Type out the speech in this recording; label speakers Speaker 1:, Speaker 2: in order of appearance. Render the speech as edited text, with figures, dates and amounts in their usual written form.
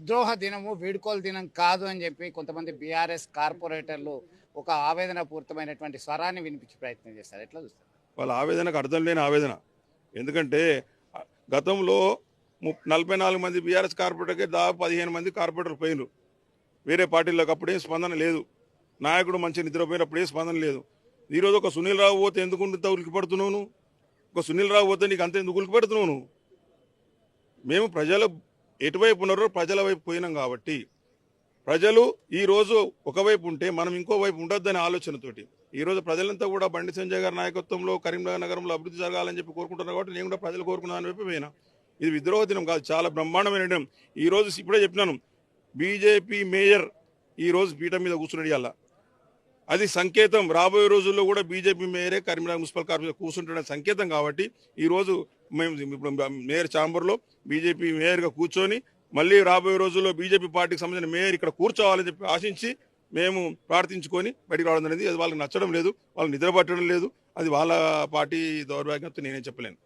Speaker 1: విద్రోహ దినము వీడ్కోలు దినం కాదు అని చెప్పి కొంతమంది బీఆర్ఎస్ కార్పొరేటర్లు ఒక ఆవేదన పూరితమైనటువంటి స్వరాన్ని వినిపించే ప్రయత్నం చేస్తారు. ఎట్లా చూస్తారు?
Speaker 2: వాళ్ళ ఆవేదనకు అర్థం లేని ఆవేదన. ఎందుకంటే గతంలో 44 మంది బీఆర్ఎస్ కార్పొరేటర్కి దాదాపు 15 మంది కార్పొరేటర్లు పోయినరు వేరే పార్టీలకు. అప్పుడేం స్పందన లేదు. నాయకుడు మంచి నిద్రపోయినప్పుడు ఏ స్పందన లేదు. ఈరోజు ఒక సునీల్ రావు పోతే ఎందుకు ఉలికి పడుతున్నావు నువ్వు? ఒక సునీల్ రావు పోతే నీకు అంత ఎందుకు ఉలికి పడుతున్నావు నువ్వు? మేము ప్రజలు ఎటువైపు ఉన్నారో ప్రజల వైపు పోయినాం కాబట్టి, ప్రజలు ఈరోజు ఒకవైపు ఉంటే మనం ఇంకో వైపు ఉండొద్దనే ఆలోచనతోటి ఈరోజు ప్రజలంతా కూడా బండి సంజయ్ గారి నాయకత్వంలో కరీంనగర్ నగరంలో అభివృద్ధి జరగాలని చెప్పి కోరుకుంటున్నారు. కాబట్టి నేను కూడా ప్రజలు కోరుకున్నాను వైపు పోయినా. ఇది విద్రోహ దినం కాదు, చాలా బ్రహ్మాండమైన దినం. ఈరోజు ఇప్పుడే చెప్పినాను, బీజేపీ మేయర్ ఈరోజు పీఠం మీద కూర్చున్నాడు. ఇవాళ అది సంకేతం, రాబోయే రోజుల్లో కూడా బీజేపీ మేయరే కరీంనగర్ మున్సిపల్ కార్పొరేషన్ కూర్చుంటున్న సంకేతం. కాబట్టి ఈరోజు మేము ఇప్పుడు మేయర్ ఛాంబర్లో బీజేపీ మేయర్గా కూర్చొని మళ్ళీ రాబోయే రోజుల్లో బీజేపీ పార్టీకి సంబంధించిన మేయర్ ఇక్కడ కూర్చోవాలని చెప్పి ఆశించి మేము ప్రార్థించుకొని బయటికి రావడం అనేది అది వాళ్ళకి నచ్చడం లేదు, వాళ్ళకి నిద్ర పట్టడం లేదు. అది వాళ్ళ పార్టీ దౌర్భాగ్యంతో నేనేం చెప్పలేను.